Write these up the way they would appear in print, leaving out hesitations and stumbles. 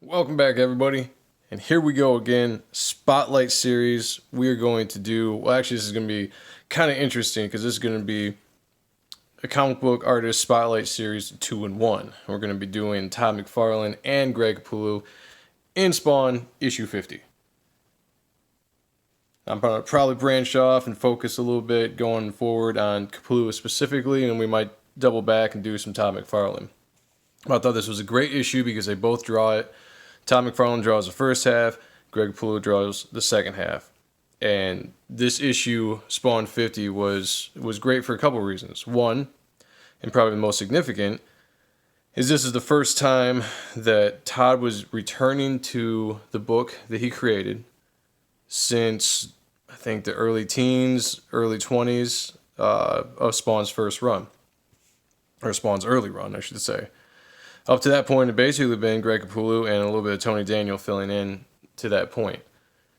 Welcome back, everybody. And here we go again. Spotlight series. We are going to do, well, actually, this is going to be kind of interesting because this is going to be a comic book artist spotlight series 2-in-1. We're going to be doing Todd McFarlane and Greg Capullo in Spawn issue 50. I'm going to probably branch off and focus a little bit going forward on Capullo specifically, and we might double back and do some Todd McFarlane. I thought this was a great issue because they both draw it. Todd McFarlane draws the first half, Greg Capullo draws the second half. And this issue, Spawn 50, was great for a couple of reasons. One, and probably the most significant, is this is the first time that Todd was returning to the book that he created since, I think, the early teens, early 20s of Spawn's first run. Or Spawn's early run, I should say. Up to that point, it basically been Greg Capullo and a little bit of Tony Daniel filling in to that point.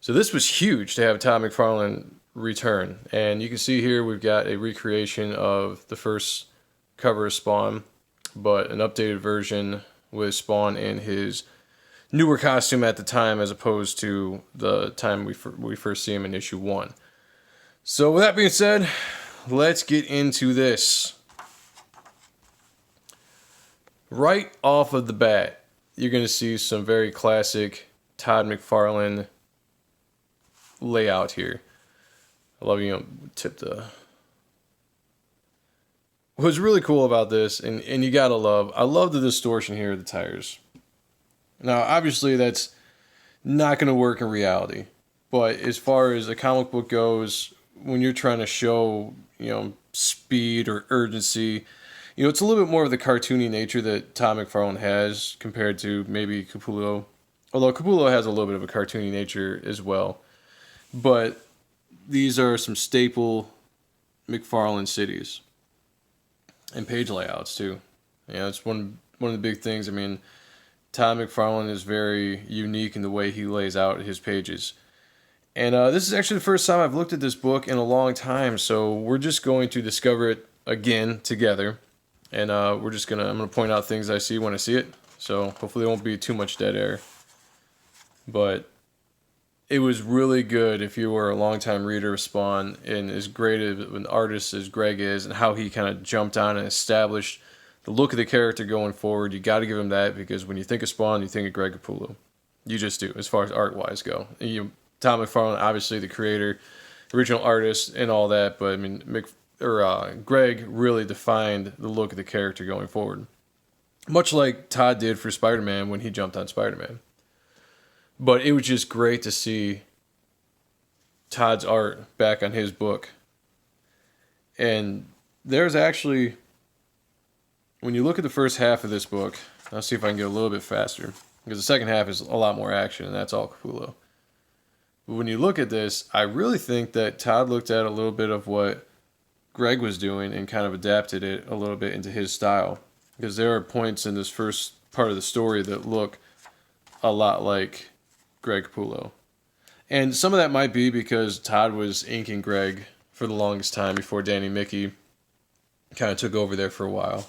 So this was huge to have Todd McFarlane return. And you can see here we've got a recreation of the first cover of Spawn, but an updated version with Spawn in his newer costume at the time as opposed to the time we first see him in issue 1. So with that being said, let's get into this. Right off of the bat, you're going to see some very classic Todd McFarlane layout here. I love, tip the... What's really cool about this, and you gotta love, I love the distortion here of the tires. Now, obviously, that's not going to work in reality. But as far as a comic book goes, when you're trying to show, speed or urgency, it's a little bit more of the cartoony nature that Todd McFarlane has compared to maybe Capullo. Although Capullo has a little bit of a cartoony nature as well. But these are some staple McFarlane cities. And page layouts, too. It's one of the big things. I mean, Todd McFarlane is very unique in the way he lays out his pages. And this is actually the first time I've looked at this book in a long time. So we're just going to discover it again together. And I'm going to point out things I see when I see it. So hopefully there won't be too much dead air. But it was really good if you were a longtime reader of Spawn and as great of an artist as Greg is and how he kind of jumped on and established the look of the character going forward. You got to give him that because when you think of Spawn, you think of Greg Capullo. You just do, as far as art-wise go. Tom McFarlane, obviously the creator, original artist, and all that. But I mean, Greg really defined the look of the character going forward. Much like Todd did for Spider-Man when he jumped on Spider-Man. But it was just great to see Todd's art back on his book. And there's actually, when you look at the first half of this book, I'll see if I can get a little bit faster. Because the second half is a lot more action, and that's all Capullo. But when you look at this, I really think that Todd looked at a little bit of what Greg was doing and kind of adapted it a little bit into his style. Because there are points in this first part of the story that look a lot like Greg Capullo. And some of that might be because Todd was inking Greg for the longest time before Danny Mickey kind of took over there for a while.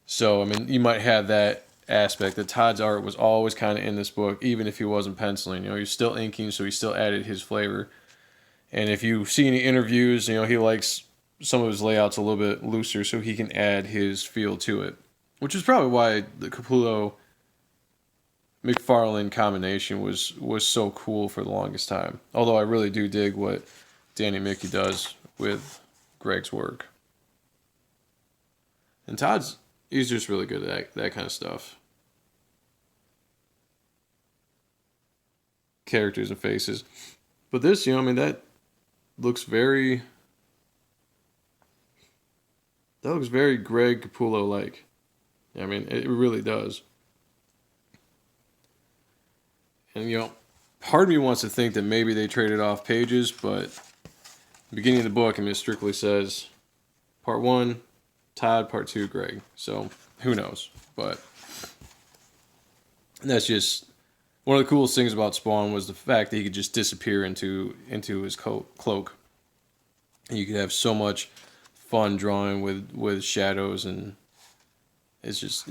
So, I mean, you might have that aspect that Todd's art was always kind of in this book, even if he wasn't penciling. He's still inking, so he still added his flavor. And if you see any interviews, he likes some of his layouts a little bit looser so he can add his feel to it. Which is probably why the Capullo McFarlane combination was so cool for the longest time. Although I really do dig what Danny Mickey does with Greg's work. And he's just really good at that kind of stuff. Characters and faces. But this, that looks very Greg Capullo-like. It really does. And, part of me wants to think that maybe they traded off pages, but the beginning of the book, it strictly says part 1, Todd, part 2, Greg. So, who knows? But that's just one of the coolest things about Spawn was the fact that he could just disappear into his cloak. And you could have so much fun drawing with shadows, and it's just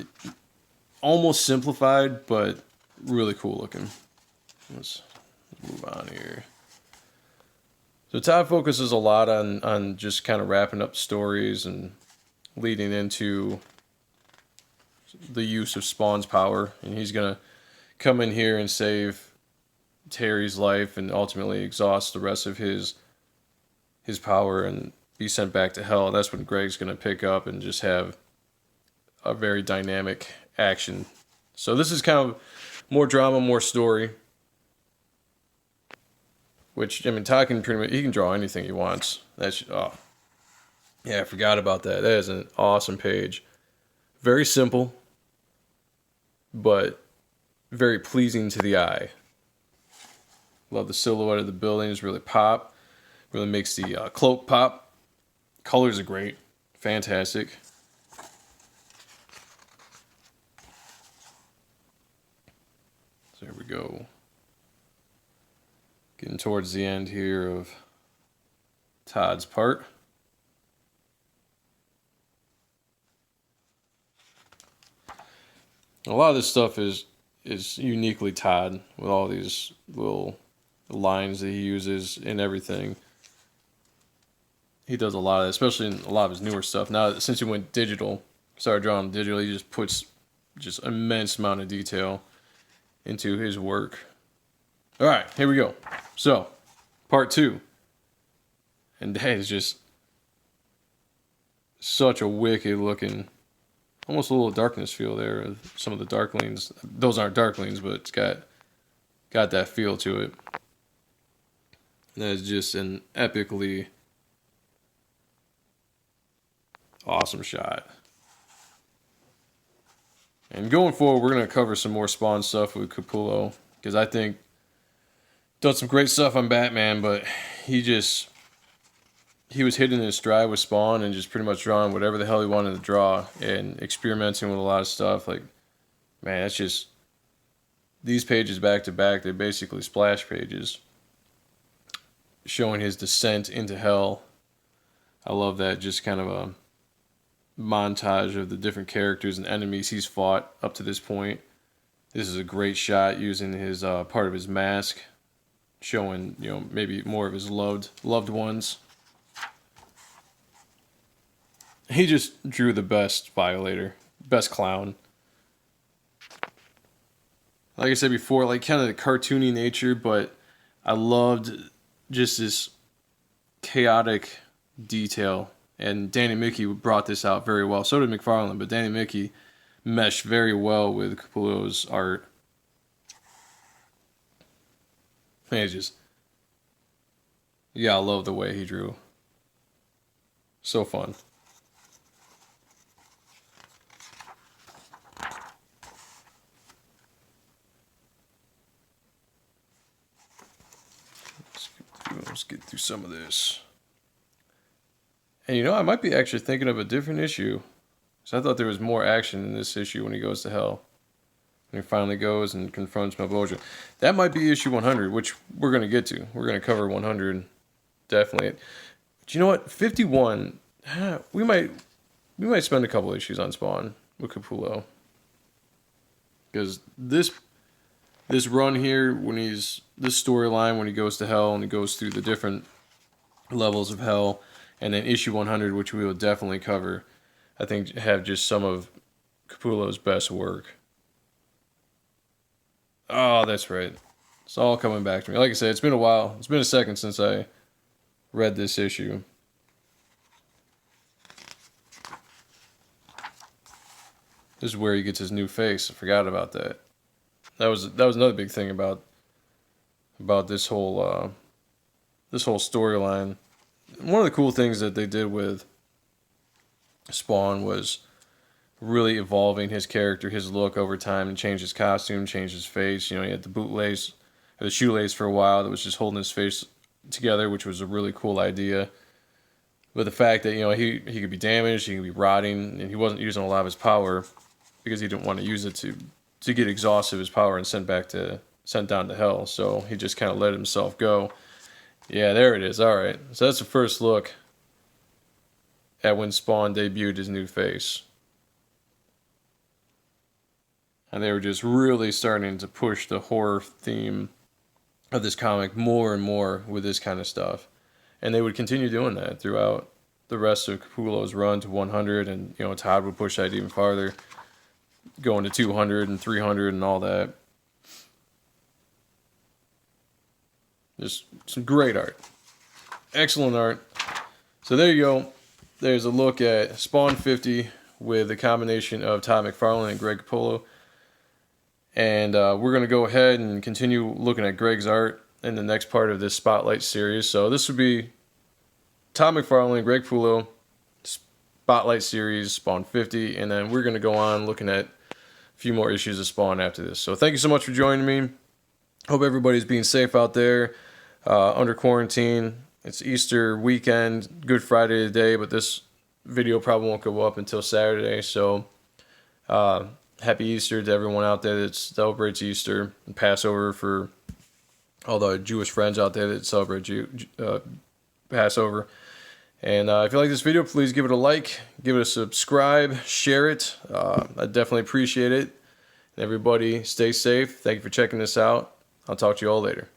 almost simplified, but really cool looking. Let's move on here. So Todd focuses a lot on just kind of wrapping up stories and leading into the use of Spawn's power, and he's gonna come in here and save Terry's life and ultimately exhaust the rest of his power and be sent back to hell. That's when Greg's gonna pick up and just have a very dynamic action. So this is kind of more drama, more story. Which, I mean, Todd can pretty much, he can draw anything he wants. That's, oh, yeah, I forgot about that. That is an awesome page. Very simple, but very pleasing to the eye. Love the silhouette of the buildings, really pop. Really makes the cloak pop. Colors are great. Fantastic. So there we go. Getting towards the end here of Todd's part. A lot of this stuff is uniquely Todd, with all these little lines that he uses and everything. He does a lot of that, especially in a lot of his newer stuff. Now, since he went digital, started drawing digital, he just puts just immense amount of detail into his work. All right, here we go. So, part 2. And that is just such a wicked looking, almost a little darkness feel there. Some of the darklings, those aren't darklings, but it's got that feel to it. That is just an epically awesome shot. And going forward, we're going to cover some more Spawn stuff with Capullo, because I think done some great stuff on Batman, but he was hitting his stride with Spawn and just pretty much drawing whatever the hell he wanted to draw and experimenting with a lot of stuff. Like, man, it's just these pages back to back, they're basically splash pages showing his descent into hell. I love that, just kind of a montage of the different characters and enemies he's fought up to this point. This is a great shot using his part of his mask, showing, you know, maybe more of his loved ones. He just drew the best Violator, best clown. Like I said before, like kind of the cartoony nature, but I loved just this chaotic detail. And Danny Mickey brought this out very well. So did McFarlane, but Danny Mickey meshed very well with Capullo's art. Man, I love the way he drew. So fun. Let's get through some of this. And you know, I might be actually thinking of a different issue. So I thought there was more action in this issue when he goes to hell. When he finally goes and confronts Malboja. That might be issue 100, which we're going to get to. We're going to cover 100, definitely. But you know what? 51, we might spend a couple issues on Spawn with Capullo. Because this run here, this storyline when he goes to hell and he goes through the different levels of hell, and then issue 100, which we will definitely cover, I think have just some of Capullo's best work. Oh, that's right. It's all coming back to me. Like I said, it's been a while. It's been a second since I read this issue. This is where he gets his new face. I forgot about that. That was another big thing about this whole storyline. One of the cool things that they did with Spawn was really evolving his character, his look over time, and change his costume, change his face. You know, he had the bootlace, or the shoelace for a while that was just holding his face together, which was a really cool idea. But the fact that, you know, he could be damaged, he could be rotting, and he wasn't using a lot of his power because he didn't want to use it to get exhausted of his power and sent down to hell. So he just kind of let himself go. Yeah, there it is. All right. So that's the first look at when Spawn debuted his new face. And they were just really starting to push the horror theme of this comic more and more with this kind of stuff. And they would continue doing that throughout the rest of Capullo's run to 100. And, Todd would push that even farther, going to 200 and 300 and all that. Just some great art. Excellent art. So there you go. There's a look at Spawn 50 with a combination of Todd McFarlane and Greg Capullo. And we're going to go ahead and continue looking at Greg's art in the next part of this Spotlight series. So this would be Todd McFarlane, Greg Capullo, Spotlight series, Spawn 50. And then we're going to go on looking at a few more issues of Spawn after this. So thank you so much for joining me. Hope everybody's being safe out there under quarantine. It's Easter weekend, Good Friday today, but this video probably won't go up until Saturday. So happy Easter to everyone out there that celebrates Easter, and Passover for all the Jewish friends out there that celebrate Passover. And if you like this video, please give it a like, give it a subscribe, share it. I definitely appreciate it. And everybody, stay safe. Thank you for checking this out. I'll talk to you all later.